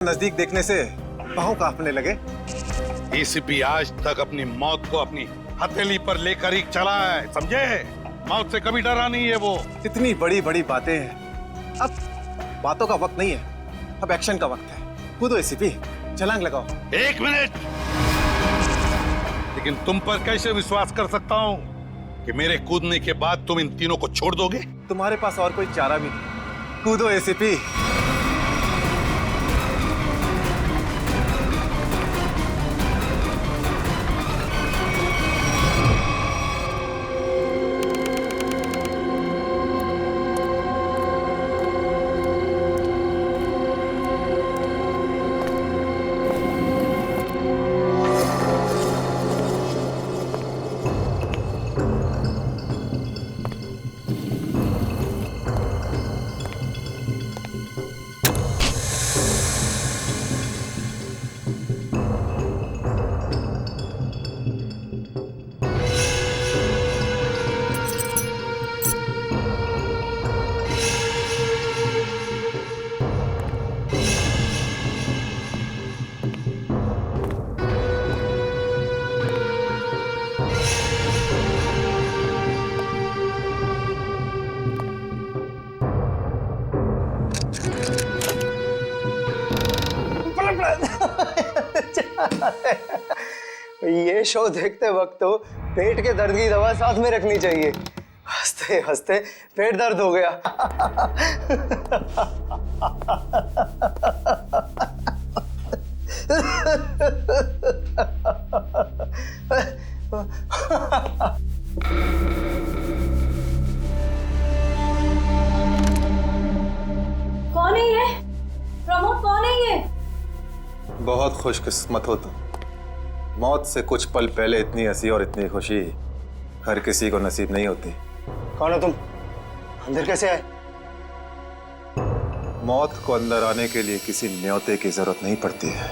नजदीक देखने से पांव कांपने लगे। एसीपी आज तक अपनी मौत को अपनी हथेली पर लेकर ही चला है, समझे? मौत से कभी डरा नहीं है वो। इतनी बड़ी बड़ी बातें हैं, अब बातों का वक्त नहीं है, अब एक्शन का वक्त है। कूदो एसीपी, छलांग लगाओ। 1 मिनट, लेकिन तुम पर कैसे विश्वास कर सकता हूं कि मेरे कूदने के बाद तुम इन तीनों को छोड़ दोगे? तुम्हारे पास और कोई चारा भी नहीं। कूदो एसीपी। ये शो देखते वक्त तो पेट के दर्द की दवा साथ में रखनी चाहिए। हंसते हंसते पेट दर्द हो गया। कौन है ये? प्रमोद कौन है ये? बहुत खुशकिस्मत हो तुम। मौत से कुछ पल पहले इतनी हंसी और इतनी खुशी हर किसी को नसीब नहीं होती। कौन हो तुम? अंदर कैसे आए? मौत को अंदर आने के लिए किसी न्योते की जरूरत नहीं पड़ती है।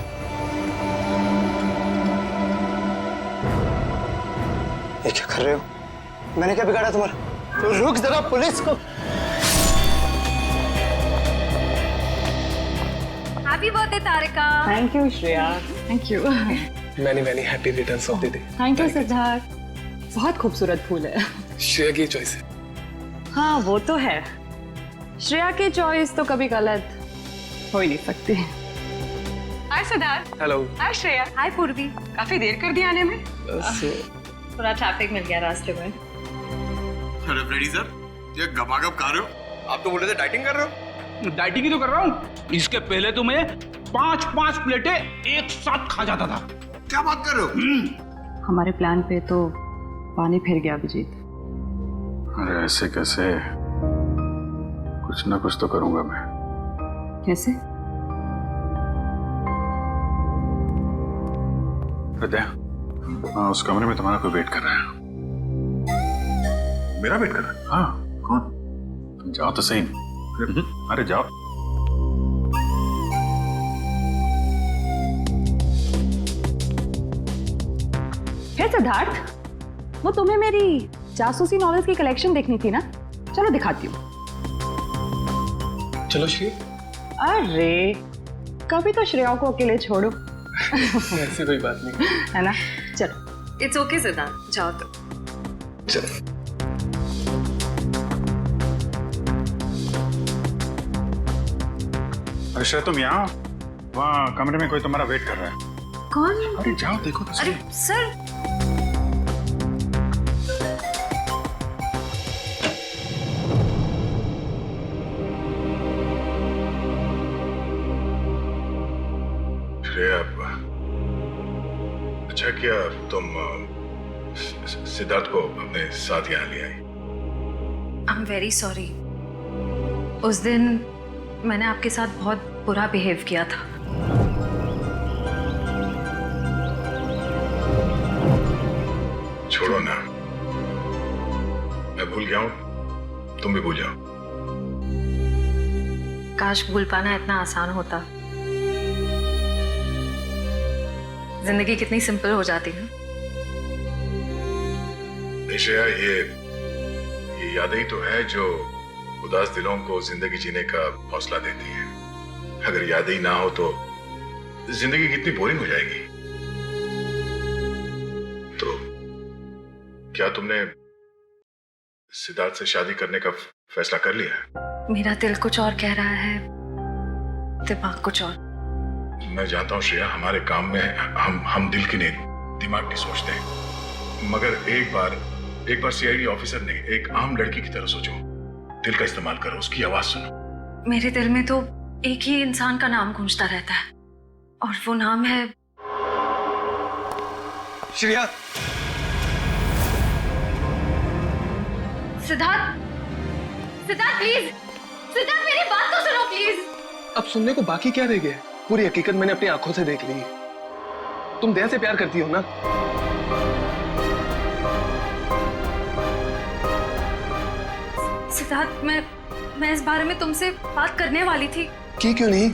ये क्या कर रहे हो? मैंने क्या बिगाड़ा तुम्हारा? तो रुक जरा, पुलिस को। Happy birthday Tarika. Thank you Shreya. Thank you. Many happy returns of the day. Thank you Siddharth. बहुत खूबसूरत फूल है। श्रेया की चॉइस है। हाँ वो तो है, श्रेया की चॉइस तो कभी गलत हो ही नहीं सकती। हाय सिद्धार्थ। हेलो। हाय श्रेया। हाय पूर्वी। काफी देर कर दी आने में। थोड़ा ट्रैफिक मिल गया रास्ते में। अरे फ्रेडी सर, ये गपागप खा रहे हो? आप तो बोल रहे थे डाइटिंग कर रहे हो। डाइटिंग ही तो कर रहा हूँ। इसके पहले तो मैं 5-5 प्लेटें एक साथ खा जाता था। क्या बात कर रहे हो? हमारे प्लान पे तो पानी फिर गया अभिजीत। अरे ऐसे कैसे? कुछ ना कुछ तो करूंगा मैं। कैसे? हृदय, हाँ, उस कमरे में तुम्हारा कोई वेट कर रहा है। मेरा वेट कर रहा है? हाँ। कौन? तुम जाओ तो सही। अरे जाओ। फिर सिद्धार्थ, वो तुम्हें मेरी जासूसी नॉवेल्स की कलेक्शन देखनी थी ना? चलो दिखाती हूँ। चलो श्री। अरे कभी तो श्रेया को अकेले छोड़ो। ऐसी कोई बात नहीं है ना? चलो। इट्स ओके सिद्धार्थ, जाओ तो। चलो। अरे श्रेया, तुम यहाँ? वहाँ कमरे में कोई तुम्हारा वेट कर रहा है। कौन? अरे जाओ देखो तो सही। अरे सर, श्रेया, अच्छा किया तुम सिद्धार्थ को अपने साथ यहाँ ले आई। I am very sorry. उस दिन मैंने आपके साथ बहुत बुरा बिहेव किया था। छोड़ो ना, मैं भूल गया हूँ, तुम भी भूल जाओ। काश भूल पाना इतना आसान होता। जिंदगी कितनी सिंपल हो जाती है। श्रेया, ये यादें ही तो है जो उदास दिलों को जिंदगी जीने का हौसला देती है। अगर यादें ही ना हो तो जिंदगी कितनी बोरिंग हो जाएगी। तो क्या तुमने सिद्धार्थ से शादी करने का फैसला कर लिया? मेरा दिल कुछ और कह रहा है, दिमाग कुछ और। मैं जानता हूँ श्रेया, हमारे काम में हम दिल की नहीं दिमाग की सोचते हैं, मगर एक बार सीआईडी ऑफिसर ने एक आम लड़की की तरह सोचो, दिल का इस्तेमाल करो, उसकी आवाज सुनो। मेरे दिल में तो एक ही इंसान का नाम गूंजता रहता है और वो नाम है श्रेया। सिद्धार्थ। सिद्धार्थ प्लीज, सिद्धार्थ मेरी बात तो सुनो प्लीज। अब सुनने को बाकी क्या रह गया? पूरी हकीकत मैंने अपनी आंखों से देख ली। तुम दया से प्यार करती हो ना? सिद्धार्थ, मैं इस बारे में तुमसे बात करने वाली थी। क्यों नहीं?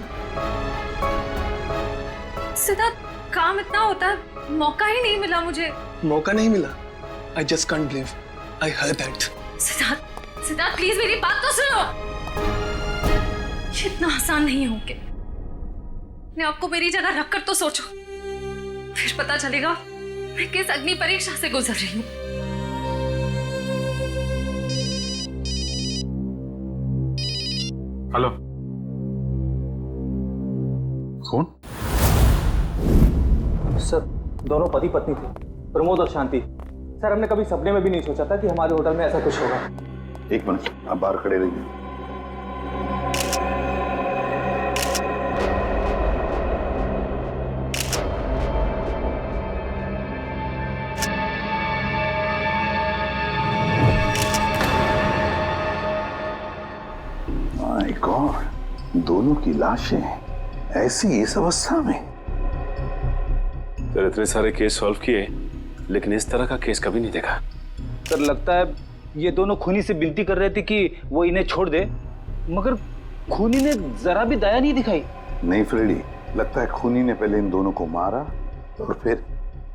सिद्धार्थ, काम इतना होता है, मौका ही नहीं मिला मुझे। मौका नहीं मिला? I just can't believe I heard that. Siddharth please मेरी बात तो सुनो। ये इतना आसान नहीं हो के अपने आपको मेरी जगह रखकर तो सोचो, फिर पता चलेगा मैं किस अग्नि परीक्षा से गुजर रही हूँ। हेलो, कौन? सर, दोनों पति पत्नी थे, प्रमोद और शांति। सर, हमने कभी सपने में भी नहीं सोचा था कि हमारे होटल में ऐसा कुछ होगा। एक मिनट, आप बाहर खड़े रहिए। माय गॉड, दोनों की लाशें ऐसी इस अवस्था में। सर, इतने सारे केस सॉल्व किए लेकिन इस तरह का केस कभी नहीं देखा। सर, लगता है ये दोनों खूनी से विनती कर रहे थे कि वो इन्हें छोड़ दे, मगर खूनी ने जरा भी दया नहीं दिखाई। नहीं फ्रेडी, लगता है खूनी ने पहले इन दोनों को मारा और फिर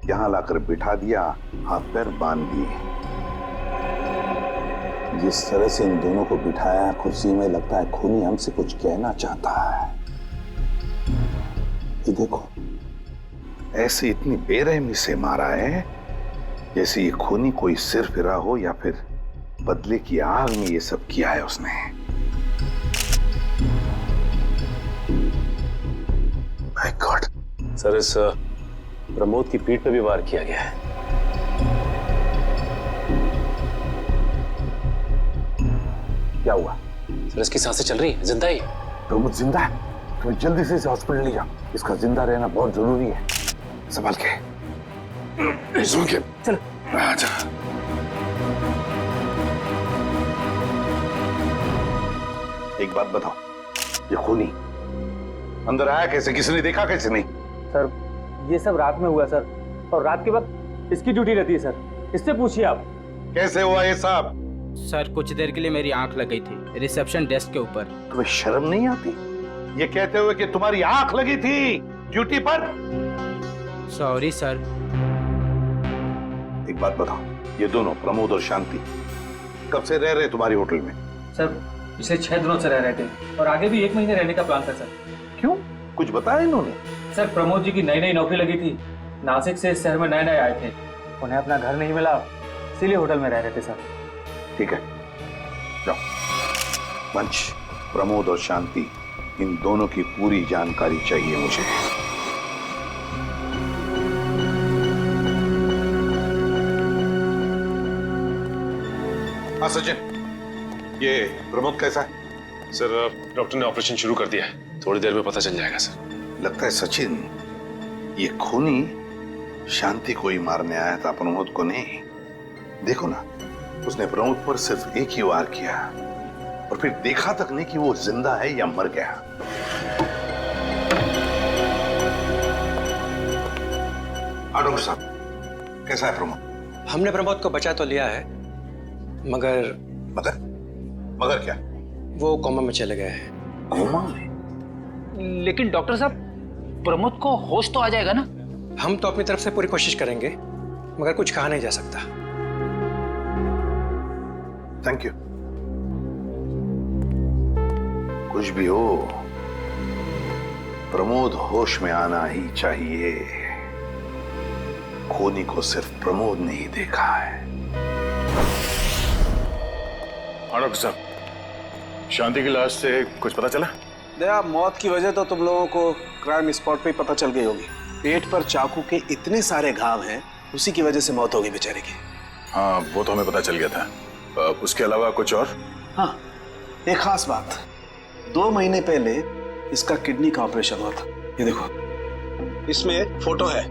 यहाँ लाकर बिठा दिया, हाथ पैर बांध दिए। जिस तरह से इन दोनों को बिठाया कुर्सी में, लगता है खूनी हमसे कुछ कहना चाहता है। ये देखो, ऐसे इतनी बेरहमी से मारा है जैसे ये खूनी कोई सिर फिरा हो या फिर बदले की आग में ये सब किया है उसने। My God. सर, इस प्रमोद की पीठ पे भी वार किया गया है। क्या हुआ? सर, इसकी सांसें चल रही है, जिंदा ही। प्रमोद जिंदा है? तो जल्दी से इसे हॉस्पिटल ले जाओ, इसका जिंदा रहना बहुत जरूरी है। संभाल के, चल। आजा। एक बात बताओ, ये खूनी अंदर आया कैसे? किसी देखा कैसे? नहीं सर, ये सब रात में हुआ सर, और रात के वक्त इसकी ड्यूटी रहती है सर, इससे पूछिए आप। कैसे हुआ ये सब? सर, कुछ देर के लिए मेरी आंख लग गई थी रिसेप्शन डेस्क के ऊपर। तुम्हें शर्म नहीं आती ये कहते हुए कि तुम्हारी आंख लगी थी ड्यूटी पर? Sorry sir. एक बात बताओ, ये दोनों प्रमोद और शांति कब से रह रहे तुम्हारी होटल में? सर, पिछले 6 दिनों से रह रहे थे और आगे भी 1 महीने रहने का प्लान था सर। क्यों, कुछ बताया इन्होंने? सर, प्रमोद जी की नई नौकरी लगी थी, नासिक से इस शहर में नए आए थे, उन्हें अपना घर नहीं मिला, इसीलिए होटल में रह रहे थे सर। ठीक है, जाओ। पंच, प्रमोद और शांति, इन दोनों की पूरी जानकारी चाहिए मुझे। हाँ सचिन, ये प्रमोद कैसा है? सर, डॉक्टर ने ऑपरेशन शुरू कर दिया है, थोड़ी देर में पता चल जाएगा सर। लगता है सचिन, ये खूनी शांति को ही मारने आया था, प्रमोद को नहीं। देखो ना, उसने प्रमोद पर सिर्फ एक ही वार किया और फिर देखा तक नहीं कि वो जिंदा है या मर गया। हाँ डॉक्टर साहब, कैसा है प्रमोद? हमने प्रमोद को बचा तो लिया है, मगर मगर क्या? वो कोमा में चले गए हैं। कोमा में? लेकिन डॉक्टर साहब, प्रमोद को होश तो आ जाएगा ना? हम तो अपनी तरफ से पूरी कोशिश करेंगे, मगर कुछ कहा नहीं जा सकता। Thank you. कुछ भी हो, प्रमोद होश में आना ही चाहिए। खूनी को सिर्फ प्रमोद ने ही देखा है। डॉक्टर साहब, शांति की लाश से कुछ पता चला? दया, मौत की वजह तो तुम लोगों को क्राइम स्पॉट पे ही पता चल गई होगी। पेट पर चाकू के इतने सारे घाव हैं, उसी की वजह से मौत हो गई बेचारे की। हाँ, वो तो हमें पता चल गया था। उसके अलावा कुछ और? हाँ, एक खास बात। 2 महीने पहले इसका किडनी का ऑपरेशन हुआ था। ये देखो, इसमें एक फोटो है।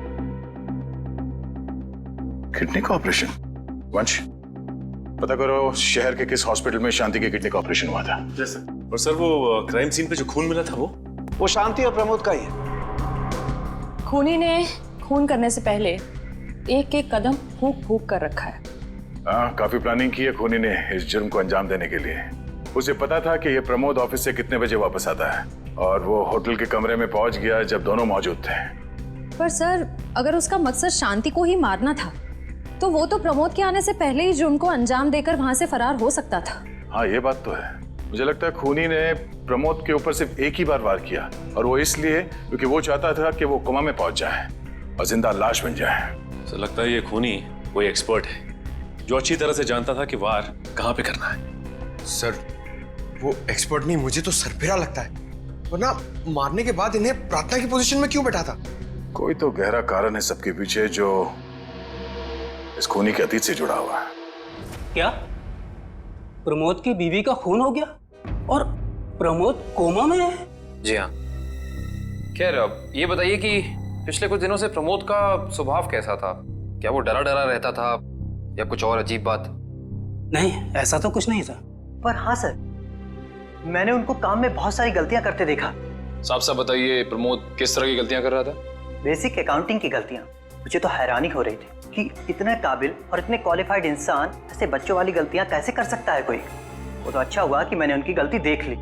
किडनी का ऑपरेशन? वंश, पता करो शहर के किस हॉस्पिटल में शांति के किडनी का ऑपरेशन हुआ था। और सर, वो क्राइम सीन पे जो खून मिला था वो शांति और प्रमोद का ही है। खूनी ने खून करने से पहले एक एक कदम फूंक फूंक कर रखा है। हाँ, काफी प्लानिंग की है खूनी ने इस जुर्म को अंजाम देने के लिए। उसे पता था कि ये प्रमोद ऑफिस से कितने बजे वापस आता है, और वो होटल के कमरे में पहुंच गया जब दोनों मौजूद थे। पर सर, अगर उसका मकसद शांति को ही मारना था तो वो तो प्रमोद के आने से पहले ही जुर्म को अंजाम देकर वहां से फरार हो सकता था। हाँ, ये बात तो है। मुझे लगता है खूनी ने प्रमोद के ऊपर सिर्फ एक ही बार वार किया, और वो इसलिए क्योंकि वो चाहता था कि वो कोमा में पहुंच जाए और जिंदा लाश बन जाए। तो लगता है ये खूनी कोई एक्सपर्ट है जो अच्छी तरह से जानता था कि वार कहाँ पे करना है। सर, वो एक्सपर्ट नहीं, मुझे तो सरफिरा लगता है। वरना मारने के बाद इन्हें प्रार्थना की पोजीशन में क्यों बैठा था? कोई तो गहरा कारण है सबके पीछे जो इस खूनी के अतीत से जुड़ा हुआ है। क्या प्रमोद की बीवी का खून हो गया और प्रमोद कोमा में है? जी हाँ। खैर, ये बताइए कि पिछले कुछ दिनों से प्रमोद का स्वभाव कैसा था? क्या वो डरा डरा रहता था या कुछ और अजीब बात? नहीं, ऐसा तो कुछ नहीं था। पर हाँ सर, मैंने उनको काम में बहुत सारी गलतियां करते देखा। साफ साफ बताइए, प्रमोद किस तरह की गलतियां कर रहा था? बेसिक अकाउंटिंग की गलतियां। मुझे तो हैरानी हो रही थी कि इतने काबिल और इतने क्वालिफाइड इंसान ऐसे बच्चों वाली गलतियां कैसे कर सकता है कोई। वो तो अच्छा हुआ कि मैंने उनकी गलती देख ली,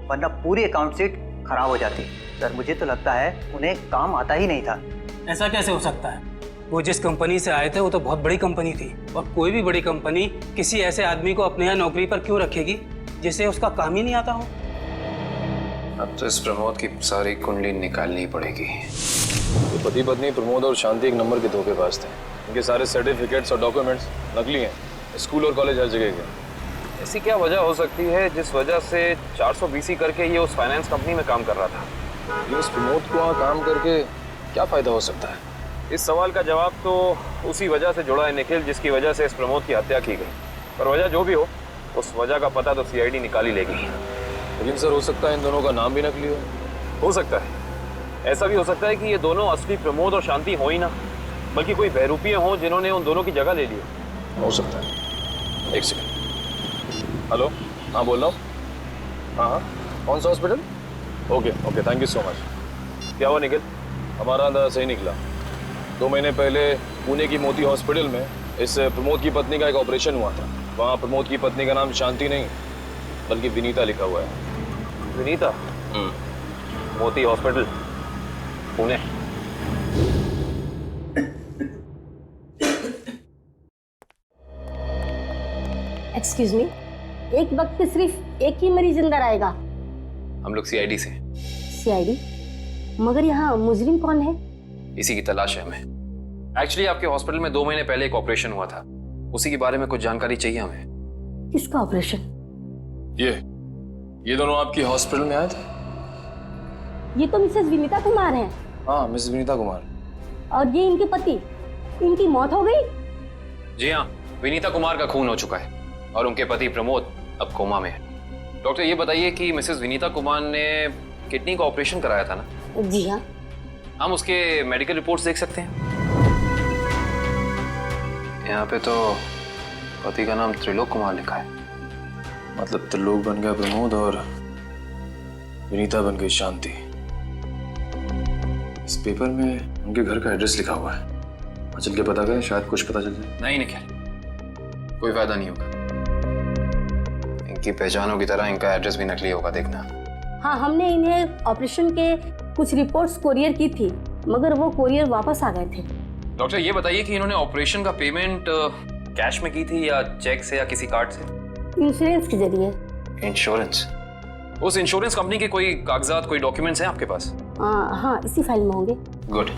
वरना पूरी अकाउंट शीट खराब हो जाती। सर, मुझे तो लगता है उन्हें काम आता ही नहीं था। ऐसा कैसे हो सकता है? वो जिस कंपनी से आए थे वो तो बहुत बड़ी कंपनी थी, और कोई भी बड़ी कंपनी किसी ऐसे आदमी को अपने यहाँ नौकरी पर क्यों रखेगी जिसे उसका काम ही नहीं आता हो? अब तो इस प्रमोद की सारी कुंडली निकालनी पड़ेगी। तो पति पत्नी प्रमोद और शांति एक नंबर के धोखेबाज थे। इनके सारे सर्टिफिकेट्स और डॉक्यूमेंट्स नकली हैं। स्कूल और कॉलेज हर जगह के। ऐसी क्या वजह हो सकती है जिस वजह से 420 करके ये उस फाइनेंस कंपनी में काम कर रहा था? ये उस प्रमोद को वहाँ काम करके क्या फायदा हो सकता है? इस सवाल का जवाब तो उसी वजह से जुड़ा है निखिल, जिसकी वजह से इस प्रमोद की हत्या की गई। पर वजह जो भी हो, उस वजह का पता तो सीआईडी निकाल ही लेगी। लेकिन सर, हो सकता है इन दोनों का नाम भी नकली हो सकता है। ऐसा भी हो सकता है कि ये दोनों असली प्रमोद और शांति हो ही ना, बल्कि कोई बहरूपिये हों जिन्होंने उन दोनों की जगह ले ली हो सकता है। एक सेकंड। हेलो, हाँ बोल रहा हूँ। हाँ, कौन सा hospital? Okay, thank you so much. क्या हुआ निखिल? हमारा अंदाजा सही निकला। 2 महीने पहले पुणे की मोती हॉस्पिटल में इस प्रमोद की पत्नी का एक ऑपरेशन हुआ था। वहाँ प्रमोद की पत्नी का नाम शांति नहीं बल्कि विनीता लिखा हुआ है। विनीता? मोती हॉस्पिटल, पुणे। एक्सक्यूज मी, एक वक्त पे सिर्फ एक ही मरीज अंदर आएगा? हम लोग सीआईडी से। सीआईडी? मगर यहाँ मुजरिम कौन है? इसी की तलाश है हमें। एक्चुअली आपके हॉस्पिटल में 2 महीने पहले एक ऑपरेशन हुआ था, उसी के बारे में कुछ जानकारी चाहिए हमें। किसका ऑपरेशन? ये दोनों आपके हॉस्पिटल में आए थे? ये तो मिसेस विनीता कुमार हैं। हाँ, मिसेस विनीता कुमार। और ये इनके पति, इनकी मौत हो गई? जी हाँ, विनीता कुमार का खून हो चुका है और उनके पति प्रमोद अब कोमा में है। डॉक्टर, ये बताइए कि मिसेस विनीता कुमार ने किडनी का ऑपरेशन कराया था ना? जी हाँ। हम उसके मेडिकल रिपोर्ट्स देख सकते हैं? यहाँ पे तो पति का नाम त्रिलोक कुमार लिखा है। मतलब त्रिलोक बन गया प्रमोद और विनीता बन गई शांति। इस पेपर में उनके घर का एड्रेस लिखा हुआ है। चल के पता करें, शायद कुछ पता चल जाए। नहीं निखिल, कोई फायदा नहीं होगा। इनकी पहचानों की तरह इनका एड्रेस भी नकली होगा, देखना। हाँ, हमने इन्हें ऑपरेशन के कुछ रिपोर्ट्स कोरियर की थी, मगर वो कोरियर वापस आ गए थे। डॉक्टर, ये बताइए कि इन्होंने ऑपरेशन का पेमेंट कैश में की थी या चेक से या किसी कार्ड से? इंश्योरेंस के जरिए। इंश्योरेंस? उस इंश्योरेंस कंपनी के कोई कागजात, कोई डॉक्यूमेंट्स हैं आपके पास? हाँ, इसी फाइल में होंगे। Good.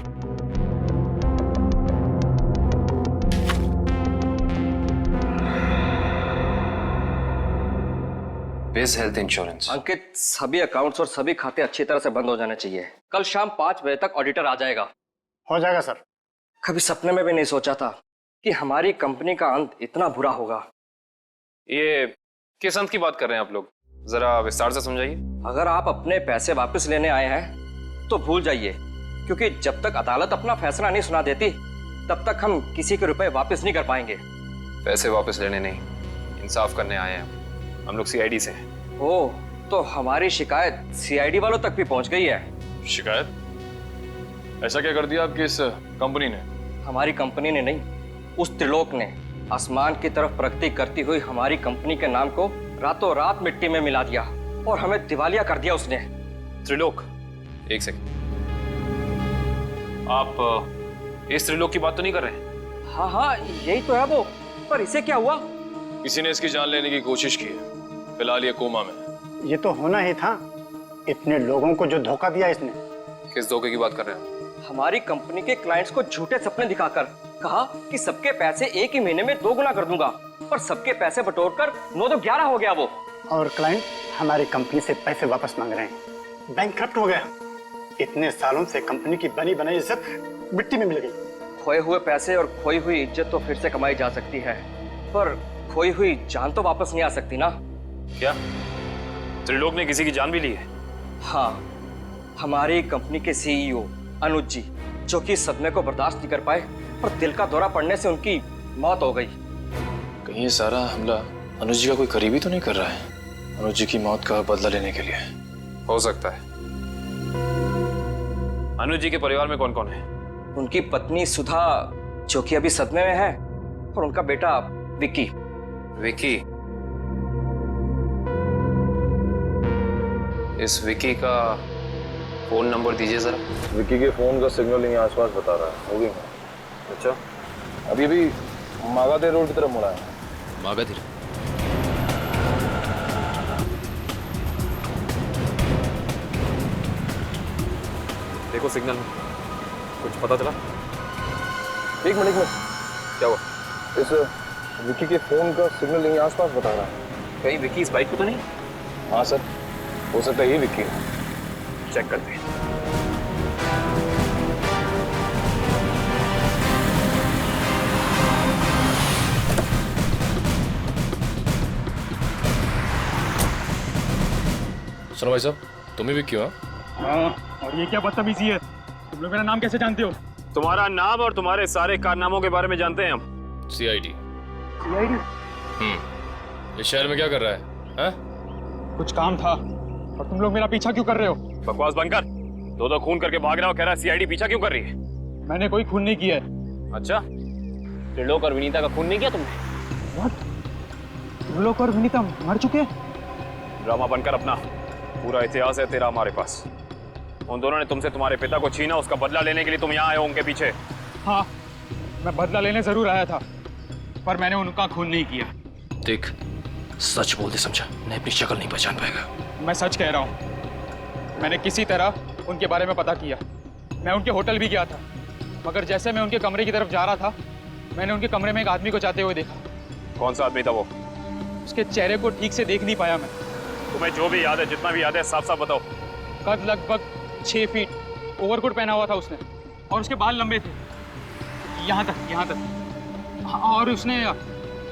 Base health insurance. Ankit, सभी अकाउंट्स और सभी खाते अच्छी तरह से बंद हो जाने चाहिए। कल शाम 5 बजे तक ऑडिटर आ जाएगा। हो जाएगा सर। कभी सपने में भी नहीं सोचा था कि हमारी कंपनी का अंत इतना बुरा होगा। ये किस अंत की बात कर रहे हैं आप लोग? जरा विस्तार से समझाइए। अगर आप अपने पैसे वापस लेने आए हैं तो भूल जाइए, क्योंकि जब तक अदालत अपना फैसला नहीं सुना देती तब तक हम किसी के रुपए वापस नहीं कर पाएंगे। पैसे वापस लेने नहीं, इंसाफ करने आए हैं हम लोग सीआईडी से। ओह, तो हमारी शिकायत सीआईडी वालों तक भी पहुंच गई है। शिकायत? ऐसा क्या कर दिया आपकी इस कंपनी ने? हमारी कंपनी ने नहीं, उस त्रिलोक ने आसमान की तरफ प्रगति करती हुई हमारी कंपनी के नाम को रातों रात मिट्टी में मिला दिया और हमें दिवालिया कर दिया उसने। त्रिलोक? एक सेकंड, आप इस त्रिलोक की बात तो नहीं कर रहे? हाँ हाँ, यही तो है वो। पर इसे क्या हुआ? किसी ने इसकी जान लेने की कोशिश की है, फिलहाल ये कोमा में। ये तो होना ही था, इतने लोगों को जो धोखा दिया इसने। किस धोखे की बात कर रहे हैं? हमारी कंपनी के क्लाइंट्स को झूठे सपने दिखाकर कहा कि सबके पैसे एक ही महीने में 2 गुना कर दूंगा, पर सबके पैसे बटोरकर 9 तो 11 हो गया वो। और क्लाइंट हमारी कंपनी से पैसे वापस मांग रहे हैं। बैंकक्रप्ट हो गया। इतने सालों से कंपनी की बनी बनाई इज्जत मिट्टी में मिल गई। खोए हुए पैसे और खोई हुई इज्जत तो फिर से कमाई जा सकती है, पर खोई हुई जान तो वापस नहीं आ सकती ना। क्या त्रिलोक ने किसी की जान भी ली है? हाँ, हमारी कंपनी के सीईओ अनुज जी, जो कि सदमे को बर्दाश्त नहीं कर पाए और दिल का दौरा पड़ने से उनकी मौत हो गई। कहीं ये सारा हमला अनुज जी का कोई करीबी तो नहीं कर रहा है, अनुज जी की मौत का बदला लेने के लिए? हो सकता है। अनुज जी के परिवार में कौन कौन है? उनकी पत्नी सुधा, जो कि अभी सदमे में है, और उनका बेटा विक्की। विक्की? इस विक्की का फोन नंबर दीजिए जरा। विक्की के फोन का सिग्नल यहीं आसपास बता रहा है। हो गई। अच्छा, अभी अभी मागाधीर रोड की तरफ मुड़ा है। मागाधीर? देखो सिग्नल में कुछ पता चला? एक मिनट क्या हुआ? इस विक्की के फोन का सिग्नल यहीं आसपास बता रहा है। कहीं विक्की इस बाइक पे तो नहीं? हाँ सर, हो सकता है ये विक्की है। चेक करते हैं। सुनो भाई साहब, तुम ही विक्की हो? हाँ, और ये क्या बदतमीजी है? तुम लोग मेरा नाम कैसे जानते हो? तुम्हारा नाम और तुम्हारे सारे कारनामों के बारे में जानते हैं हम। सीआईडी। सीआईडी? इस शहर में क्या कर रहा है? हाँ? कुछ काम था, और तुम लोग मेरा पीछा क्यों कर रहे हो? बकवास बंद कर। दो खून करके भाग रहा हो, कह रहा है सीआईडी पीछा क्यों कर रही है? मैंने कोई खून नहीं किया है। अच्छा, त्रिलोक और विनीता का खून नहीं किया तुमने? What? त्रिलोक और विनीता मर चुके? ड्रामा बनकर अपना पूरा इतिहास है तेरा हमारे पास। उन दोनों ने तुमसे तुम्हारे पिता को छीना, उसका बदला लेने के लिए तुम यहाँ आए हो उनके पीछे। हाँ, मैं बदला लेने जरूर आया था, पर मैंने उनका खून नहीं किया। देख, सच बोल दे, समझा? नहीं, अपनी शक्ल नहीं पहचान पाएगा। मैं सच कह रहा हूँ, मैंने किसी तरह उनके बारे में पता किया। मैं उनके होटल भी गया था, मगर जैसे मैं उनके कमरे की तरफ जा रहा था, मैंने उनके कमरे में एक आदमी को जाते हुए देखा। कौन सा आदमी था वो? उसके चेहरे को ठीक से देख नहीं पाया मैं। तुम्हें जो भी याद है, जितना भी याद है, साफ साफ बताओ। कद लगभग 6 फीट, ओवरकोट पहना हुआ था उसने, और उसके बाल लंबे थे यहाँ तक। और उसने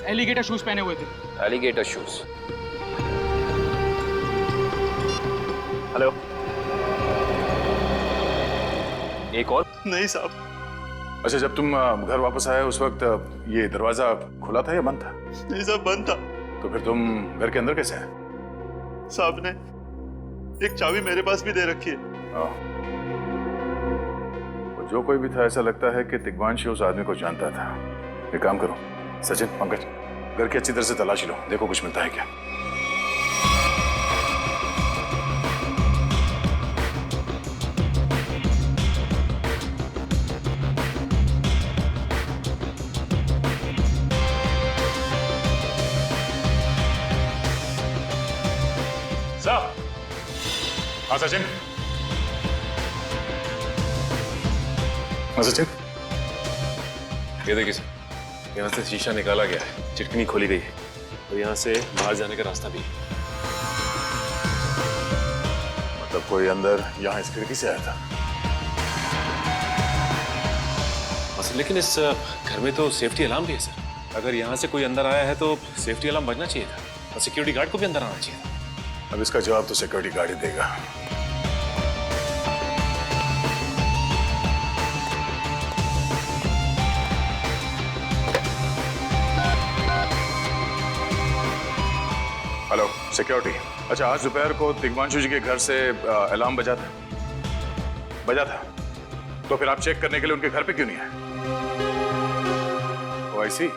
एलिगेटर शूज पहने हुए थे। Alligator shoes? हेलो, एक और? नहीं साहब। अच्छा, जब तुम घर वापस आए उस वक्त ये दरवाजा खुला था या बंद था? नहीं साहब, बंद था। तो फिर तुम घर के अंदर कैसे आए? साहब ने एक चाबी मेरे पास भी दे रखी है। वो जो कोई भी था, ऐसा लगता है कि तिग्वांशी उस आदमी को जानता था। एक काम करो सचिन, पंकज, घर की अच्छी तरह से तलाशी लो, देखो कुछ मिलता है क्या। साहब। हाँ सचिन। मजा चेक। ये देखिए सर, यहाँ से शीशा निकाला गया है, चिटकनी खोली गई है और यहाँ से बाहर जाने का रास्ता भी है। मतलब कोई अंदर यहाँ इस खिड़की से आया था? सर लेकिन इस घर में तो सेफ्टी अलार्म भी है सर। अगर यहाँ से कोई अंदर आया है तो सेफ्टी अलार्म बजना चाहिए था और सिक्योरिटी गार्ड को भी अंदर आना चाहिए था। अब इसका जवाब तो सिक्योरिटी गार्ड ही देगा। Hello security. अच्छा, आज दोपहर को दिग्मांशु जी के घर से अलार्म बजा था? बजा था तो फिर आप चेक करने के लिए उनके घर पे क्यों नहीं आए? ओ आई सी,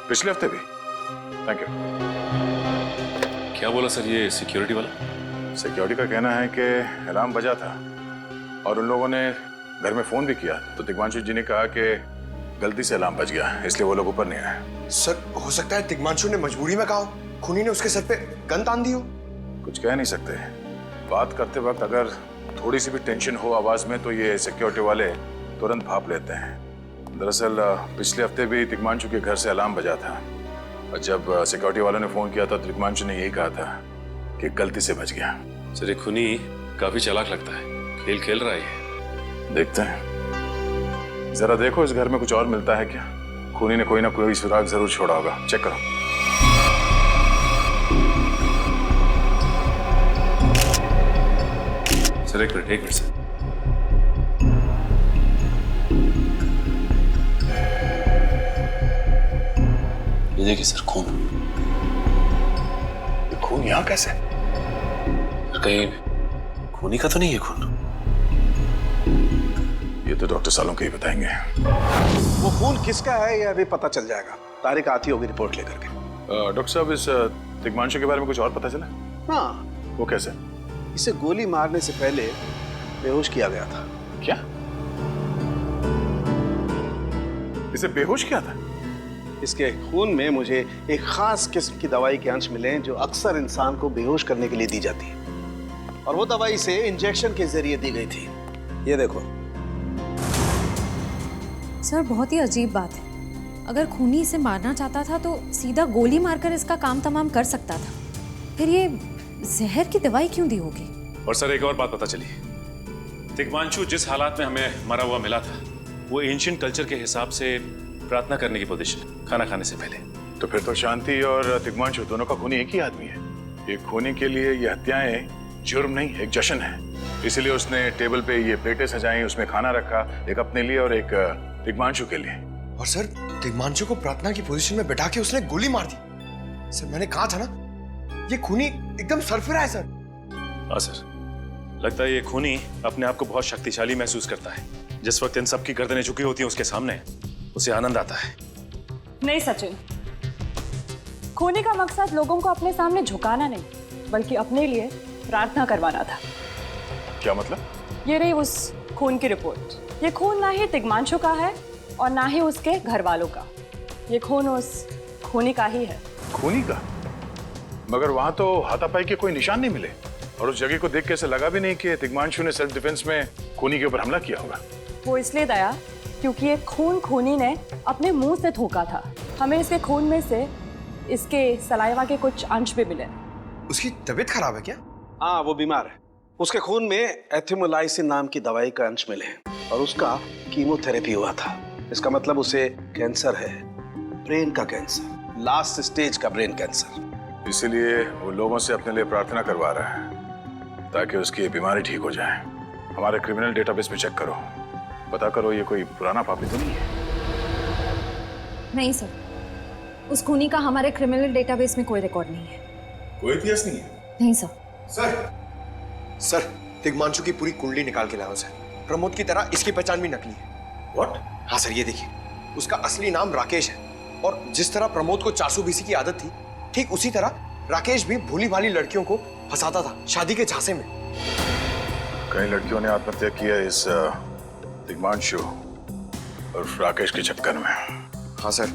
पिछले हफ्ते भी। Thank you. क्या बोला सर ये सिक्योरिटी वाला? सिक्योरिटी का कहना है कि अलार्म बजा था और उन लोगों ने घर में फोन भी किया तो दिग्मांशु जी ने कहा कि गलती से अलार्म बज गया, इसलिए वो लोग ऊपर नहीं आए। सर हो सकता है दिग्मांशु ने मजबूरी में कहा, खूनी ने उसके सर पे गन तान दी हो। कुछ कह नहीं सकते। बात करते वक्त अगर थोड़ी सी भी टेंशन हो आवाज में तो ये सिक्योरिटी वाले तुरंत भाप लेते हैं। दरअसल पिछले हफ्ते भी दिग्मांशु के घर से अलार्म बजा था और जब सिक्योरिटी वालों ने फोन किया था तो दिग्मांशु ने यही कहा था कि गलती से बच गया। सर ये खूनी काफी चालाक लगता है, खेल खेल रहा है। देखते हैं, जरा देखो इस घर में कुछ और मिलता है क्या। खूनी ने कोई ना कोई सुराग जरूर छोड़ा होगा, चेक करो। सर एक मिनट सर। ये देखिए सर, खून। ये खून यहाँ कैसे? कहीं खूनी का तो नहीं है खून? ये तो डॉक्टर सालों के ही बताएंगे। वो खून किसका है ये अभी पता चल जाएगा। तारिक आती होगी रिपोर्ट लेकर के। डॉक्टर साहब, इस दिग्मांशु के बारे में कुछ और पता चला? हाँ, वो कैसे? इसे गोली मारने से पहले बेहोश किया गया था। क्या? इसे बेहोश किया था? इसके खून में मुझे एक खास किस्म की दवाई के अंश मिले जो अक्सर इंसान को बेहोश करने के लिए दी जाती है और वो दवाई से इंजेक्शन के जरिए दी गई थी। ये देखो। सर बहुत ही अजीब बात है। अगर खूनी इसे मारना चाहता था तो सीधा गोली मारकर इसका काम तमाम कर सकता था। फिर ये जहर की दवाई क्यों दी होगी? और सर एक और बात पता चली, दिग्मांशु जिस हालात में हमें मरा हुआ मिला था वो एंशिएंट कल्चर के हिसाब से प्रार्थना करने की पोजीशन, खाना खाने से पहले। तो फिर तो शांति और दिग्मांशु दोनों का खूनी एक ही आदमी है। एक खूनी के लिए ये हत्याएं जुर्म नहीं, एक जश्न है। इसलिए उसने टेबल पे ये प्लेटें सजाई, उसमें खाना रखा, एक अपने लिए और एक दिग्मांशु के लिए। और सर दिग्मांशु को प्रार्थना की पोजीशन में बैठा के उसने गोली मार दी। सर मैंने कहा था ना, ये खूनी एकदम सरफिरा है सर। हाँ सर, लगता है ये खूनी अपने आप को बहुत शक्तिशाली महसूस करता है। जिस वक्त इन सब की गर्दनें झुकी होती हैं उसके सामने, उसे आनंद आता है। नहीं सचिन, खूनी का मकसद लोगों को अपने सामने झुकाना नहीं बल्कि अपने लिए प्रार्थना करवाना था। क्या मतलब? ये रही उस खून की रिपोर्ट। ये खून ना ही दिग्मांशु का है और ना ही उसके घर वालों का। ये खून उस खूनी का ही है। खूनी का? मगर वहां तो हाथापाई के कोई निशान नहीं मिले और उस जगह को देख के ऐसा लगा भी नहीं कि दिग्मांशु ने सेल्फ डिफेंस में खूनी के ऊपर हमला किया होगा। वो इसलिए दया क्योंकि ये खून खूनी ने अपने मुंह से थूका था। हमें इसके खून में से इसके सलाइवा के कुछ अंश भी मिले। उसकी तबीयत खराब है क्या? हाँ, वो बीमार है। उसके खून में एथिमोलाइसिन नाम की दवाई का अंश मिले हैं और उसका कीमोथेरेपी हुआ था। इसका मतलब उसे कैंसर है, ब्रेन का कैंसर, लास्ट स्टेज का ब्रेन कैंसर। इसीलिए वो लोगों से अपने लिए प्रार्थना करवा रहा है ताकि उसकी बीमारी ठीक हो जाए। हमारे क्रिमिनल डेटाबेस में चेक करो, पता करो ये कोई पुराना पापी तो नहीं है। नहीं सर, उस खूनी का हमारे क्रिमिनल डेटाबेस में कोई रिकॉर्ड नहीं है। कोई इतिहास नहीं है? नहीं सर। सर दिग्मांशु की पूरी कुंडली निकाल के लाओ सर। प्रमोद की तरह इसकी पहचान भी नकली है। What? हाँ सर, ये देखिए, उसका असली नाम राकेश है और जिस तरह प्रमोद को 400 बीसी की आदत थी, ठीक उसी तरह राकेश भी भोली भाली लड़कियों को फंसाता था शादी के झांसे में। कई लड़कियों ने आत्महत्या की है इस दिग्मांशु और राकेश के चक्कर में। हाँ सर,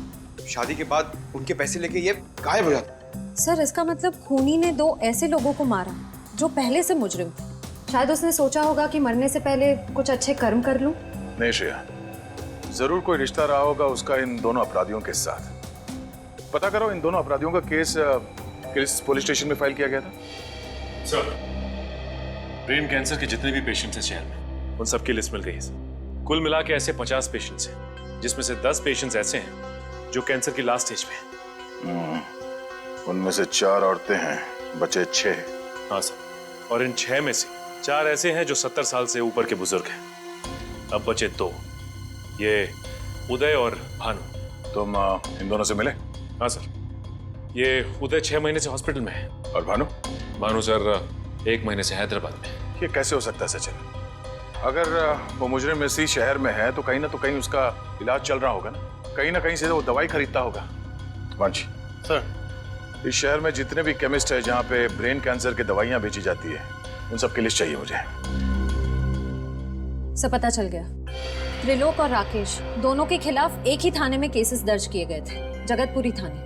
शादी के बाद उनके पैसे लेके ये गायब हो जाता। सर इसका मतलब खूनी ने 2 ऐसे लोगों को मारा जो पहले से मुजरिम थे। शायद उसने सोचा होगा कि मरने से पहले कुछ अच्छे कर्म कर लूं। नहीं श्रेया, जरूर कोई रिश्ता रहा होगा उसका इन दोनों अपराधियों के साथ। पता करो इन दोनों अपराधियों का केस किस पुलिस स्टेशन में फाइल किया गया था? सर, ब्रेन कैंसर के जितने भी पेशेंट्स हैं शहर में, उन सबकी लिस्ट मिल गई है सर। कुल मिला के ऐसे 50 पेशेंट्स हैं, जिसमें से 10 पेशेंट्स ऐसे हैं जो कैंसर की लास्ट स्टेज पे हैं। उनमें से 4 औरतें हैं, बचे 6। हाँ सर, और इन 6 में से 4 ऐसे हैं जो 70 साल से ऊपर के बुजुर्ग हैं। अब बचे 2, ये उदय और भानु। तुम इन दोनों से मिले? हाँ सर, ये उदय 6 महीने से हॉस्पिटल में है। और भानु? भानु सर 1 महीने से हैदराबाद में। ये कैसे हो सकता है सचिन? अगर वो मुजरिम इसी शहर में है तो कहीं ना उसका इलाज चल रहा होगा ना कहीं से वो दवाई खरीदता होगा। वंश सर, इस शहर में जितने भी केमिस्ट है जहाँ पे ब्रेन कैंसर की दवाइयाँ बेची जाती है, उन सब की लिस्ट चाहिए मुझे। सब पता चल गया। त्रिलोक और राकेश दोनों के खिलाफ एक ही थाने में केसेस दर्ज किए गए थे, जगतपुरी थाने।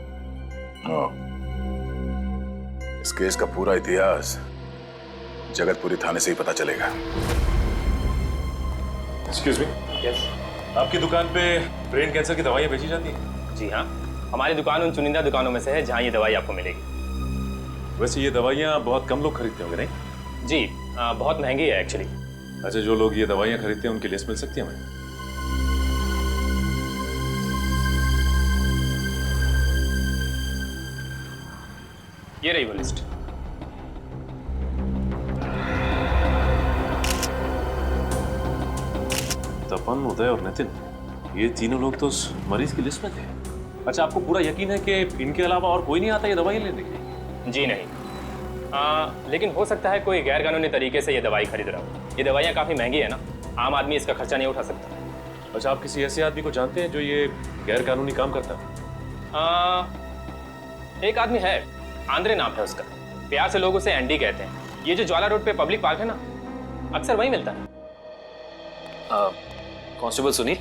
इस केस का पूरा इतिहास जगतपुरी थाने से ही पता चलेगा। Excuse me. यस। आपकी दुकान पे ब्रेन कैंसर की दवाइयाँ बेची जाती हैं? जी हाँ, हमारी दुकान उन चुनिंदा दुकानों में से है जहाँ ये दवाई आपको मिलेगी। वैसे ये दवाइयाँ बहुत कम लोग खरीदते होंगे नहीं? जी, बहुत महंगी है एक्चुअली। अच्छा, जो लोग ये दवाइयाँ खरीदते हैं उनकी लिस्ट मिल सकती है हमें? ये रही वो लिस्ट। तपन, उदय और नितिन, ये तीनों लोग तो उस मरीज की लिस्ट में थे। अच्छा, आपको पूरा यकीन है कि इनके अलावा और कोई नहीं आता ये दवाई लेने के लिए? जी नहीं, लेकिन हो सकता है कोई गैर कानूनी तरीके से ये दवाई खरीद रहा हो। ये दवाइयाँ काफ़ी महंगी है ना, आम आदमी इसका खर्चा नहीं उठा सकता। अच्छा, आप किसी ऐसे आदमी को जानते हैं जो ये गैर कानूनी काम करता है? एक आदमी है, आंद्रे नाम है उसका। प्यार से लोग उसे एंडी कहते हैं। ये जो ज्वाला रोड पे पब्लिक पार्क है ना, अक्सर वहीं मिलता है। कांस्टेबल सुनील?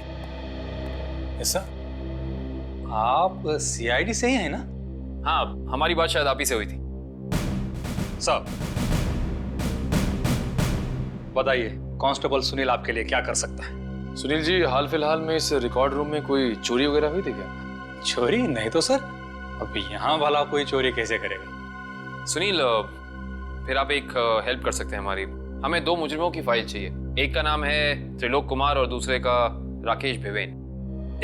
Yes sir. आप सीआईडी से ही हैं ना? हाँ, हमारी बात शायद आप ही से हुई थी। साहब बताइए, कांस्टेबल सुनील आपके लिए क्या कर सकता है? सुनील जी, हाल फिलहाल में इस रिकॉर्ड रूम में कोई चोरी वगैरह हुई थी क्या? चोरी नहीं तो सर, अब यहाँ भला कोई चोरी कैसे करेगा? सुनील, फिर आप एक हेल्प कर सकते हैं हमारी। हमें 2 मुजरिमों की फाइल चाहिए। एक का नाम है त्रिलोक कुमार और दूसरे का राकेश भिवेन।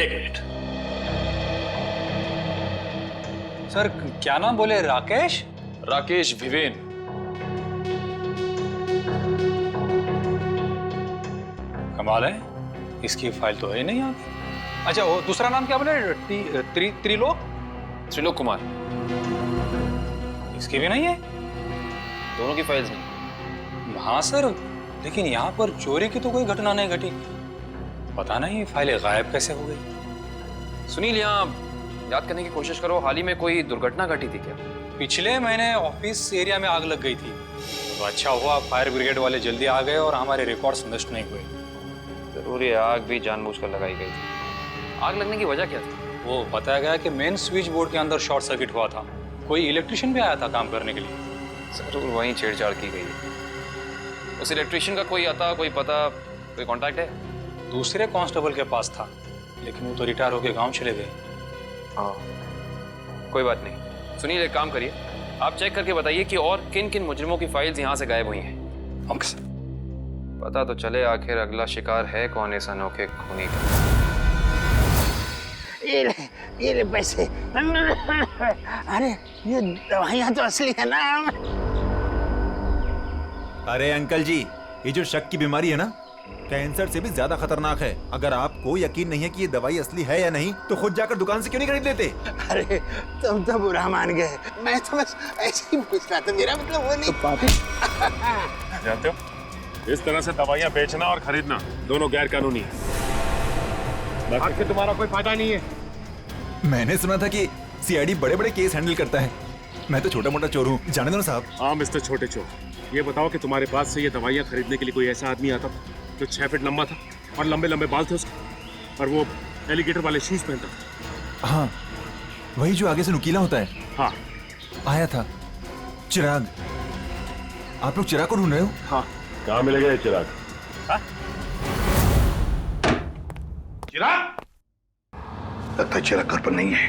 एक मिनट सर, क्या नाम बोले? राकेश? राकेश भिवेन। कमाल है, इसकी फाइल तो है नहीं यहाँ पे। अच्छा, वो दूसरा नाम क्या बोले? त्रिलोक? त्रिलोक कुमार। इसकी भी नहीं है? दोनों की फाइल्स नहीं? हाँ सर, लेकिन यहाँ पर चोरी की तो कोई घटना नहीं घटी। पता नहीं फाइलें गायब कैसे हो गई। सुनील, यहाँ याद करने की कोशिश करो, हाल ही में कोई दुर्घटना घटी थी क्या? पिछले महीने ऑफिस एरिया में आग लग गई थी, तो अच्छा हुआ फायर ब्रिगेड वाले जल्दी आ गए और हमारे रिकॉर्ड्स नष्ट नहीं हुए। जरूर ये आग भी जानबूझकर लगाई गई थी। आग लगने की वजह क्या थी? वो बताया गया कि मेन स्विच बोर्ड के अंदर शॉर्ट सर्किट हुआ था। कोई इलेक्ट्रिशियन भी आया था काम करने के लिए। जरूर वहीं छेड़छाड़ की गई है। उस इलेक्ट्रिशियन का कोई आता, कोई पता, कोई कांटेक्ट है? दूसरे कांस्टेबल के पास था, लेकिन वो तो रिटायर होकर गांव चले गए। हाँ, कोई बात नहीं। सुनील, एक काम करिए, आप चेक करके बताइए कि और किन किन मुजरिमों की फाइल्स यहाँ से गायब हुई हैं। Okay sir. पता तो चले आखिर अगला शिकार है कौन इस अनोखे खूनी का। ये ले पैसे। अरे ये दवाइयाँ तो असली है ना। अरे अंकल जी, ये जो शक की बीमारी है ना, कैंसर से भी ज्यादा खतरनाक है। अगर आपको यकीन नहीं है कि ये दवाई असली है या नहीं, तो खुद जाकर दुकान से क्यों नहीं खरीद लेते? अरे तुम तो बुरा मान गए, मैं तो बस ऐसे ही पूछ रहा था, मेरा मतलब वो नहीं। तो जानते हो, इस तरह से दवाइयाँ बेचना और खरीदना दोनों गैर कानूनी है। बाकी तुम्हारा कोई फायदा नहीं है। मैंने सुना था कि सीआईडी बड़े-बड़े केस हैंडल करता है। मैं तो छोटा-मोटा चोर हूँ, जाने दो ना साहब। हाँ मिस्टर छोटे चोर, ये बताओ कि तुम्हारे पास से ये दवाइयाँ खरीदने के लिए कोई ऐसा आदमी आता था जो 6 फीट लंबा था और लंबे लंबे बाल थे उसके, और वो एलिगेटर वाले शूज पहनता था? हाँ, वही जो आगे से नुकीला होता है। हाँ, आया था चिराग। आप लोग चिराग को ढूंढ रहे हो? हाँ। कहाँ मिलेगा ये चिराग? चिराग, लगता है चिराग घर पर नहीं है।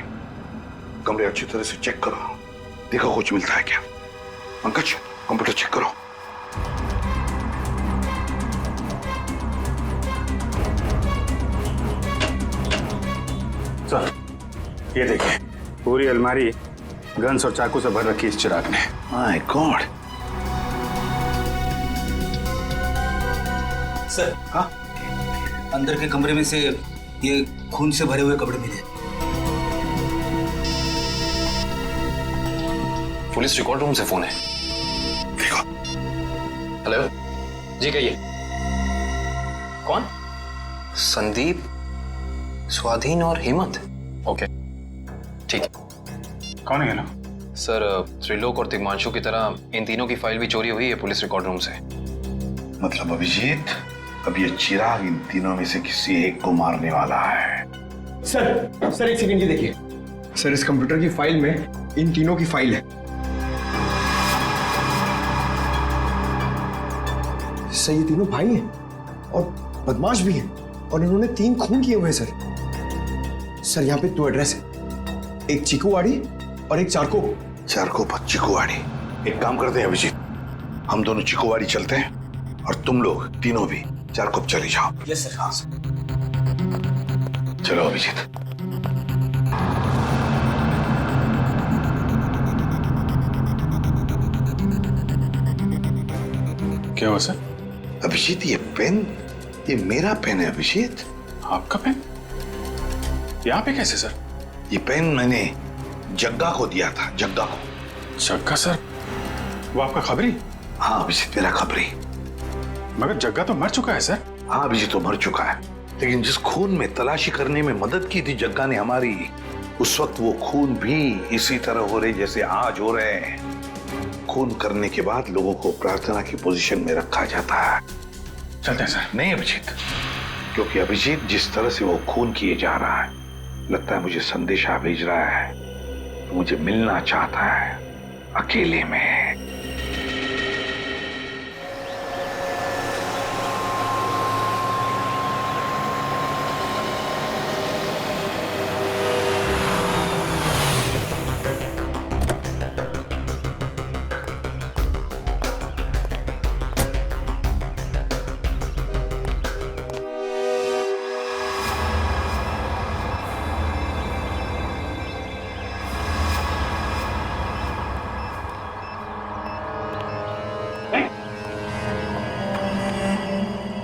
कमरे अच्छी तरह से चेक करो, देखो कुछ मिलता है क्या। पंकज, कंप्यूटर चेक करो। सर, ये देखिए, पूरी अलमारी गन्स और चाकू से भर रखी इस चिराग ने। My God. सर, हाँ, अंदर के कमरे में से ये खून से भरे हुए कपड़े मिले। पुलिस रिकॉर्ड रूम से फोन है। हेलो जी, कहिए। कौन? संदीप, स्वाधीन और हेमंत। ओके, ठीक है। कौन है ना? सर, त्रिलोक और तिग्मांशु की तरह इन तीनों की फाइल भी चोरी हुई है पुलिस रिकॉर्ड रूम से। मतलब अभिजीत, अब ये चिराग इन तीनों में से किसी एक को मारने वाला है। सर एक सेकंड, ये देखिए सर, इस कंप्यूटर की फाइल में इन तीनों की फाइल है। सर ये तीनों भाई हैं और बदमाश भी हैं, और इन्होंने 3 खून किए हुए हैं सर। सर यहाँ पे 2 एड्रेस है, एक चीकूवाड़ी और एक चारको। चारको पर चीकूवाड़ी। एक काम करते हैं अभिजीत, हम दोनों चीकूवाड़ी चलते हैं और तुम लोग तीनों भी चारको चले जाओ। Yes sir. हाँ सर। चलो अभिजीत। क्या हुआ सर? अभिजीत, ये पेन, ये मेरा पेन है अभिजीत। आपका पेन? यहाँ पे कैसे सर? ये पेन मैंने जग्गा को दिया था, जग्गा को। जग्गा सर? वो आपका खबरी? हाँ अभिजीत, मेरा खबरी। मगर जग्गा तो मर चुका है सर। हाँ अभिजीत, तो मर चुका है, लेकिन जिस खून में तलाशी करने में मदद की थी जग्गा ने हमारी, उस वक्त वो खून भी इसी तरह हो रहे जैसे आज हो रहे हैं। खून करने के बाद लोगों को प्रार्थना की पोजीशन में रखा जाता है। चलते हैं सर। नहीं अभिजीत, क्योंकि अभिजीत जिस तरह से वो खून किए जा रहा है, लगता है मुझे संदेशा भेज रहा है, तो मुझे मिलना चाहता है अकेले में।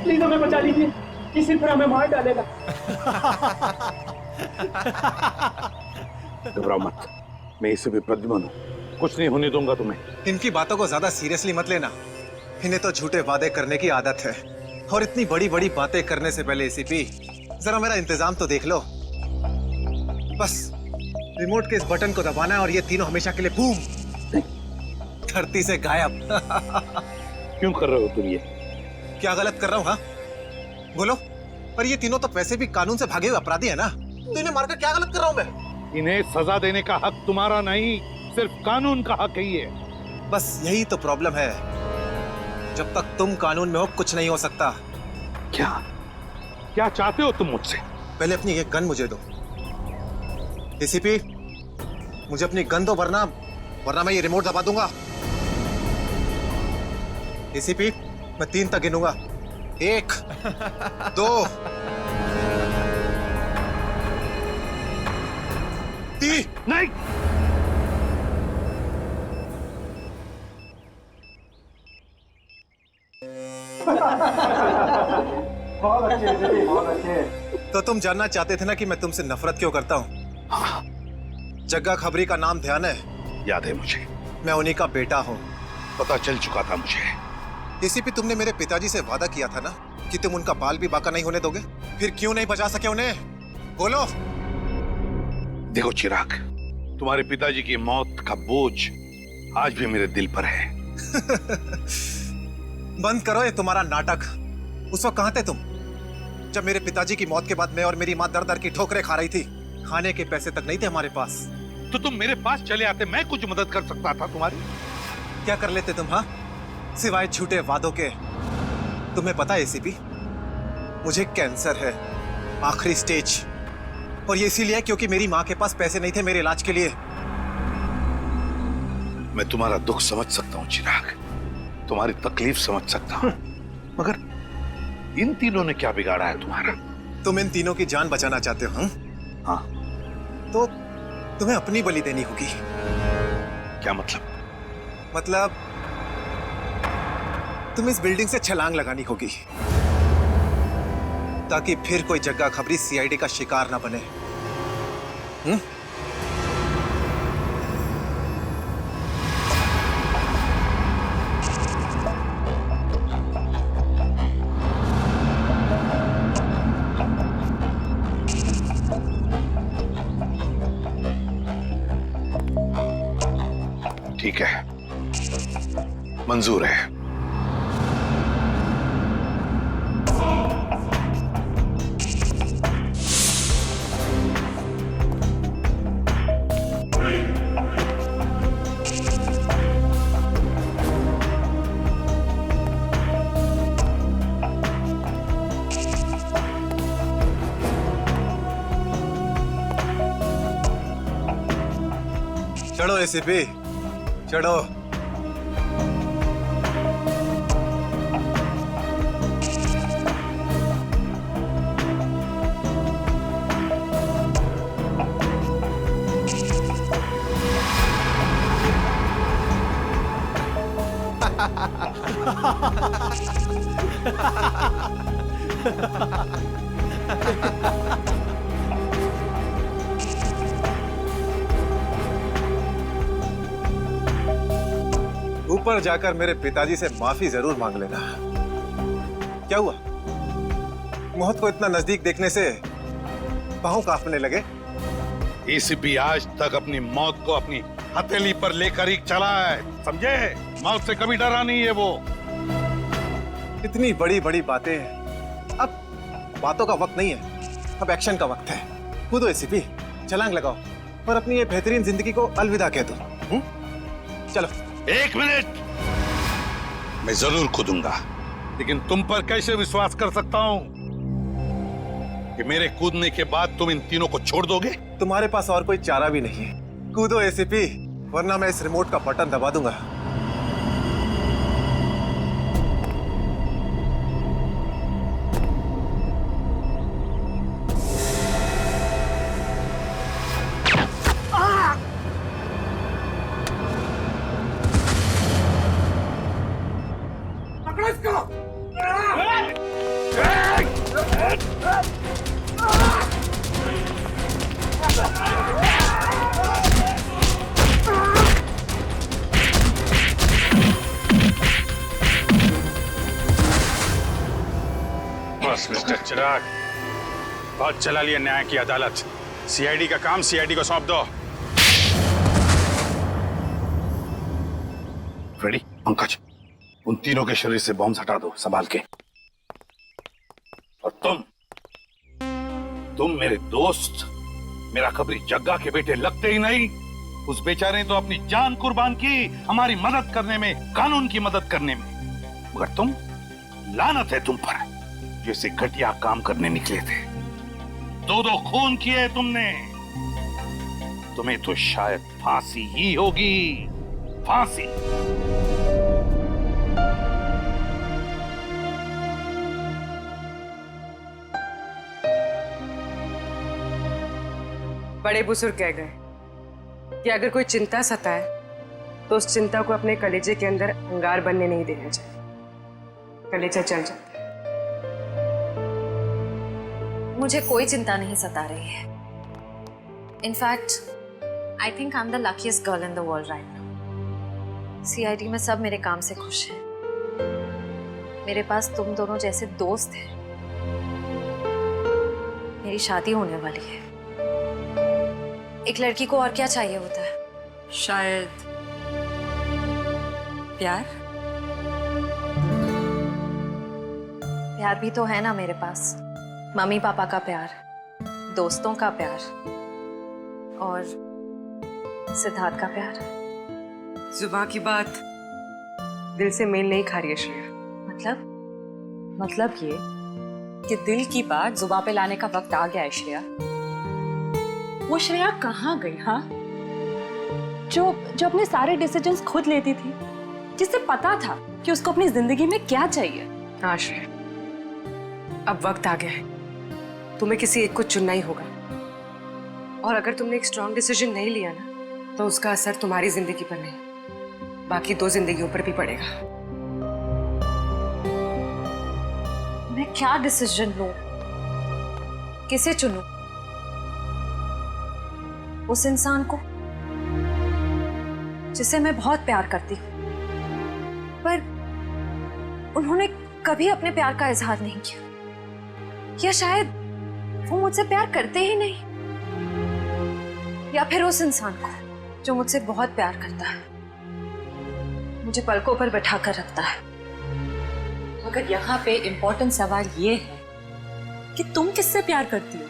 प्लीज हमें बचा लीजिए, किसी तरह हमें मार डालेगा। घबराओ मत, मैं इसे भी प्रद्युम्न हूं, कुछ नहीं होने दूंगा तुम्हें। इनकी बातों को ज्यादा सीरियसली मत लेना, इन्हें तो झूठे वादे करने की आदत है, और इतनी बड़ी बड़ी बातें करने से पहले एसीपी जरा मेरा इंतजाम तो देख लो। बस रिमोट के इस बटन को दबाना है और ये तीनों हमेशा के लिए बूम, धरती से गायब। क्यों कर रहे हो तुम ये? क्या गलत कर रहा हूँ? हाँ बोलो। पर ये तीनों तो वैसे भी कानून से भागे हुए अपराधी है ना, तो इन्हें मारकर क्या गलत कर रहा हूँ मैं? इन्हें सजा देने का हक तुम्हारा नहीं, सिर्फ कानून का हक है ये। बस यही तो प्रॉब्लम है, जब तक तुम कानून में हो कुछ नहीं हो सकता। क्या क्या चाहते हो तुम मुझसे? पहले अपनी ये गन मुझे दो। एसीपी, मुझे अपनी गन दो, वरना मैं ये रिमोट दबा दूंगा। एसीपी, मैं 3 तक गिनूंगा। 1 2 3। नहीं, बहुत अच्छे, बहुत अच्छे। तो तुम जानना चाहते थे ना कि मैं तुमसे नफरत क्यों करता हूँ? हाँ। जग्गा खबरी का नाम ध्यान है? याद है मुझे। मैं उन्हीं का बेटा हूँ। पता चल चुका था मुझे। एसीपी, तुमने मेरे पिताजी से वादा किया था ना कि तुम उनका बाल भी बाका नहीं होने दोगे, फिर क्यों नहीं बचा सके उन्हें? बोलो। देखो चिराग, तुम्हारे पिताजी की मौत का बोझ आज भी मेरे दिल पर है। बंद करो ये तुम्हारा नाटक। उस वक्त कहाँ थे तुम, जब मेरे पिताजी की मौत के बाद मैं और मेरी माँ दर दर की ठोकरें खा रही थी? खाने के पैसे तक नहीं थे हमारे पास। तो तुम मेरे पास चले आते, मैं कुछ मदद कर सकता था तुम्हारी। क्या कर लेते तुम? हाँ, सिवाय झूठे वादों के। तुम्हें पता है एसीपी, मुझे कैंसर है आखिरी स्टेज। और ये इसीलिए क्योंकि मेरी माँ के पास पैसे नहीं थे मेरे इलाज के लिए। मैं तुम्हारा दुख समझ सकता हूँ चिराग, तुम्हारी तकलीफ समझ सकता हूँ, मगर इन तीनों ने क्या बिगाड़ा है तुम्हारा? तुम इन तीनों की जान बचाना चाहते हो? हाँ। तो तुम्हें अपनी बलि देनी होगी। क्या मतलब? मतलब तुम इस बिल्डिंग से छलांग लगानी होगी ताकि फिर कोई जग्गा खबरी सीआईडी का शिकार ना बने। ठीक है, मंजूर है। चढ़ो एसीपी, चढ़ो। ऊपर जाकर मेरे पिताजी से माफी जरूर मांग लेना। क्या हुआ? मौत को इतना नजदीक देखने से पांव कांपने लगे? एसीपी आज तक अपनी मौत को अपनी हथेली पर लेकर ही चला है, समझे? मौत से कभी डरा नहीं है वो। इतनी बड़ी बड़ी बातें, अब बातों का वक्त नहीं है, अब एक्शन का वक्त है। कूदो एसीपी, छलांग लगाओ और अपनी ये बेहतरीन जिंदगी को अलविदा कह दो। चलो। एक मिनट, मैं जरूर कूदूंगा, लेकिन तुम पर कैसे विश्वास कर सकता हूं कि मेरे कूदने के बाद तुम इन तीनों को छोड़ दोगे? तुम्हारे पास और कोई चारा भी नहीं है। कूदो एसीपी, वरना मैं इस रिमोट का बटन दबा दूंगा। बस मिस्टर चिराग, बहुत चला लिया न्याय की अदालत। सीआईडी का काम सीआईडी को सौंप दो। रेडी? पंकज, उन तीनों के शरीर से बॉम्ब हटा दो संभाल के। और तुम मेरे दोस्त, मेरा खबरी जग्गा के बेटे लगते ही नहीं। उस बेचारे ने तो अपनी जान कुर्बान की हमारी मदद करने में, कानून की मदद करने में, मगर तुम, लानत है तुम पर, जैसे घटिया काम करने निकले थे। दो खून किए तुमने, तुम्हें तो शायद फांसी ही होगी, फांसी। बड़े बुजुर्ग कह गए कि अगर कोई चिंता सताए तो उस चिंता को अपने कलेजे के अंदर अंगार बनने नहीं देना चाहिए। कलेजा जल जाता है। मुझे कोई चिंता नहीं सता रही है। In fact I think I am the luckiest girl in the world right now. CID में सब मेरे काम से खुश हैं। मेरे पास तुम दोनों जैसे दोस्त हैं। मेरी शादी होने वाली है। एक लड़की को और क्या चाहिए होता है? शायद प्यार। प्यार भी तो है ना मेरे पास। मम्मी पापा का प्यार, दोस्तों का प्यार और सिद्धार्थ का प्यार। जुबान की बात दिल से मेल नहीं खा रही है श्रेया। मतलब ये कि दिल की बात जुबान पे लाने का वक्त आ गया है श्रेया। वो श्रेया कहाँ गई? हाँ, जो अपने सारे डिसीजंस खुद लेती थी, जिसे पता था कि उसको अपनी जिंदगी में क्या चाहिए। हाँ श्रेया, अब वक्त आ गया है, तुम्हें किसी एक को चुनना ही होगा। और अगर तुमने एक स्ट्रॉन्ग डिसीजन नहीं लिया ना, तो उसका असर तुम्हारी जिंदगी पर नहीं, बाकी 2 जिंदगियों पर भी पड़ेगा। मैं क्या डिसीजन लूं? किसे चुनूं? उस इंसान को जिसे मैं बहुत प्यार करती हूं, पर उन्होंने कभी अपने प्यार का इजहार नहीं किया, या शायद वो मुझसे प्यार करते ही नहीं, या फिर उस इंसान को जो मुझसे बहुत प्यार करता है, मुझे पलकों पर बैठा कर रखता है। मगर यहाँ पे इम्पोर्टेंट सवाल ये है कि तुम किससे प्यार करती हो?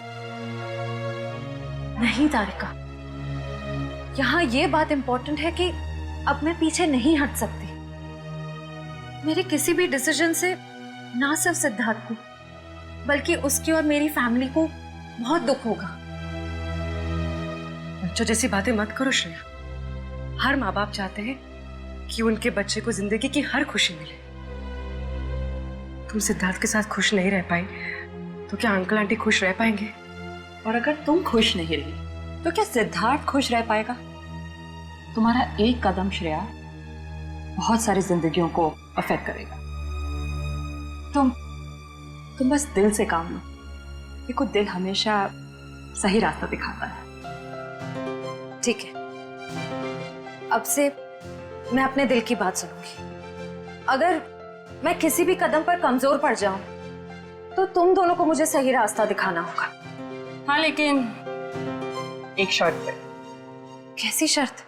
नहीं तारिका, यहाँ ये बात इम्पोर्टेंट है कि अब मैं पीछे नहीं हट सकती। मेरे किसी भी डिसीजन से ना सिर्फ सिद्धार्थ को, बल्कि उसकी और मेरी फैमिली को बहुत दुख होगा। बच्चों जैसी बातें मत करो श्रेया। हर माँ बाप चाहते हैं कि उनके बच्चे को जिंदगी की हर खुशी मिले। तुम सिद्धार्थ के साथ खुश नहीं रह पाई तो क्या अंकल आंटी खुश रह पाएंगे? और अगर तुम खुश नहीं रही तो क्या सिद्धार्थ खुश रह पाएगा? तुम्हारा एक कदम श्रेया बहुत सारी जिंदगियों को अफेक्ट करेगा। तुम बस दिल से काम लो। देखो, दिल हमेशा सही रास्ता दिखाता है। ठीक है, अब से मैं अपने दिल की बात सुनूंगी। अगर मैं किसी भी कदम पर कमजोर पड़ जाऊं तो तुम दोनों को मुझे सही रास्ता दिखाना होगा। हाँ, लेकिन एक शर्त पे। कैसी शर्त?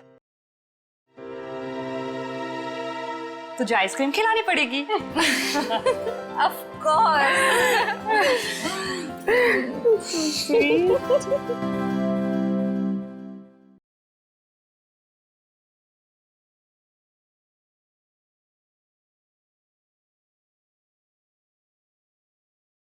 तुझे आइसक्रीम खिलानी पड़ेगी। Of course.